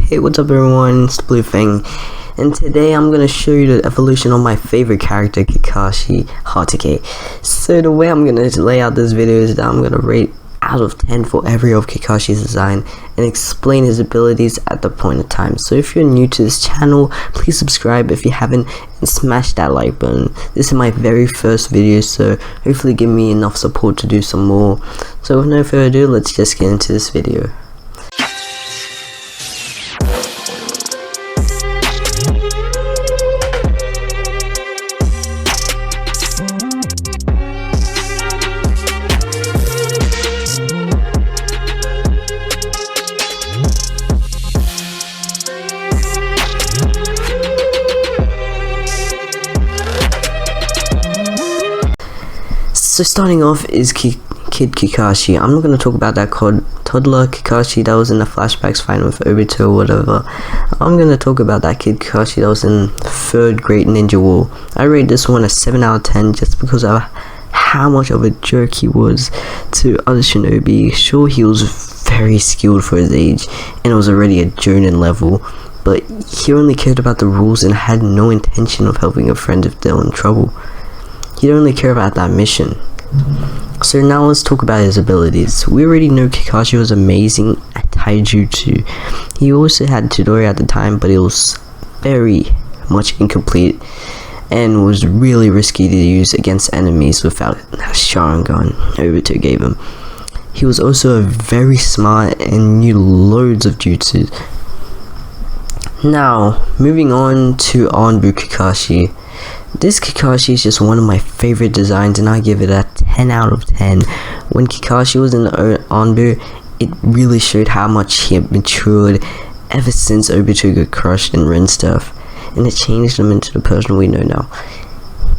Hey, what's up everyone, it's Blue Fang, and today I'm going to show you the evolution of my favorite character, Kakashi, Hatake. So the way I'm going to lay out this video is that I'm going to rate out of 10 for every of Kakashi's design and explain his abilities at the point of time. So if you're new to this channel, please subscribe if you haven't and smash that like button. This is my very first video, so hopefully give me enough support to do some more. So with no further ado, let's just get into this video. So starting off is Kid Kakashi. I'm not going to talk about that toddler Kakashi that was in the flashbacks fighting with Obito or whatever. I'm going to talk about that Kid Kakashi that was in 3rd Great Ninja War. I rate this one a 7 out of 10 just because of how much of a jerk he was to other shinobi. Sure, he was very skilled for his age and was already a Jonin level, but he only cared about the rules and had no intention of helping a friend if they were in trouble. He didn't really care about that mission. So now let's talk about his abilities. We already know Kakashi was amazing at taijutsu. He also had Chidori at the time, but it was very much incomplete and was really risky to use against enemies without a Sharingan Obito gave him. He was also very smart and knew loads of jutsu. Now, moving on to ANBU Kakashi. This Kakashi is just one of my favorite designs and I give it a 10 out of 10. When Kakashi was in the ANBU, it really showed how much he had matured ever since Obito got crushed and Rin stuff, and it changed him into the person we know now.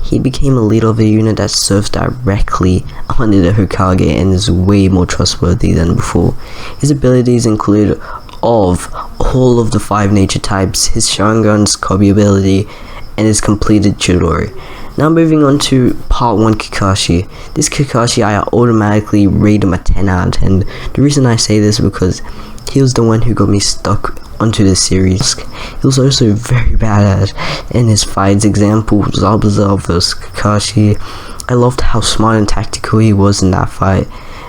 He became a leader of a unit that serves directly under the Hokage and is way more trustworthy than before. His abilities include of all of the 5 nature types, his Sharingan's Kobe ability, and his completed Chidori. Now moving on to part 1 Kakashi. This Kakashi, I automatically rate him a 10 out of 10. The reason I say this is because he was the one who got me stuck onto this series. He was also very bad in his fights. Example, Zabuza vs Kakashi. I loved how smart and tactical he was in that fight,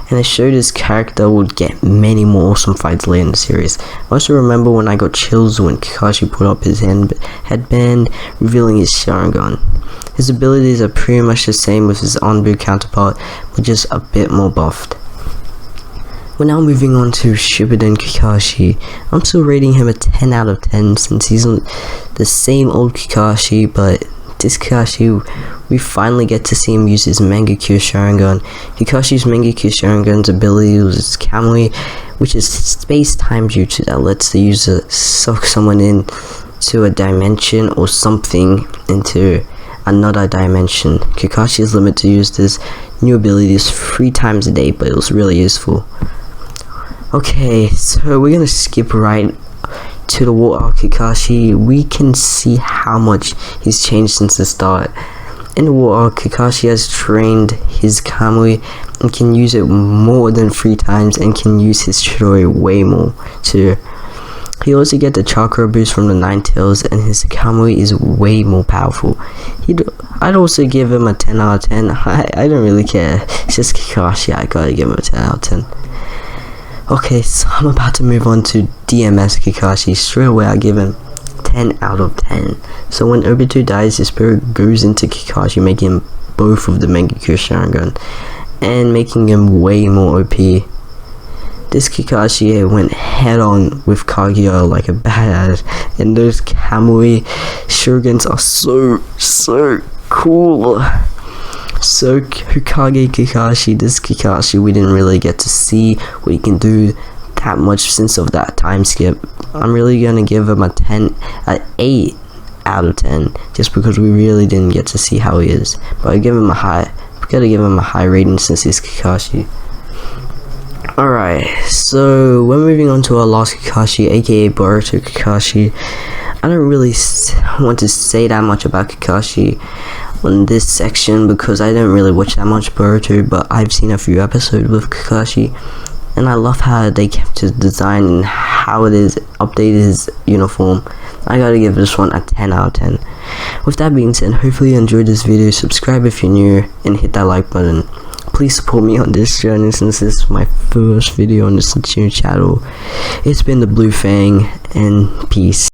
and it showed his character would get many more awesome fights later in the series. I also remember when I got chills when Kakashi put up his headband, revealing his Sharingan. His abilities are pretty much the same with his ANBU counterpart, but just a bit more buffed. We're now moving on to Shippuden Kakashi. I'm still rating him a 10 out of 10 since he's the same old Kakashi, but this Kakashi, we finally get to see him use his Mangekyo Sharingan. Kakashi's Mangekyo Sharingan's ability was his Kamui, which is space-time jutsu that lets the user suck someone into a dimension or something into another dimension. Kakashi is limited to use this new abilities 3 times a day, but it was really useful. Okay, so we're gonna skip right to the War Arc Kakashi. We can see how much he's changed since the start. In the War Arc, Kakashi has trained his Kamui and can use it more than 3 times and can use his Chidori way more too. He also gets the chakra boost from the 9 tails and his Kamui is way more powerful. I'd also give him a 10 out of 10. I don't really care. It's just Kakashi. I gotta give him a 10 out of 10. Okay, so I'm about to move on to DMS Kakashi. Straight away I give him 10 out of 10. So when Obito dies, his spirit goes into Kakashi, making him both of the Mangekyo Sharingan and making him way more OP. This Kakashi went head on with Kaguya like a badass, and those Kamui Shurigans are so cool. So Hokage Kakashi, this Kakashi, we didn't really get to see what he can do that much since of that time skip. I'm really gonna give him an 8 out of 10 just because we really didn't get to see how he is. But I give him we gotta give him a high rating since he's Kakashi. Alright, so we're moving on to our last Kakashi, aka Boruto Kakashi. I don't really want to say that much about Kakashi on this section because I don't really watch that much Boruto, but I've seen a few episodes with Kakashi and I love how they kept his design and how it is updated his uniform. I gotta give this one a 10 out of 10. With that being said, hopefully you enjoyed this video. Subscribe if you're new and hit that like button. Please support me on this journey since this is my first video on this new channel. It's been the Blue Fang, and peace.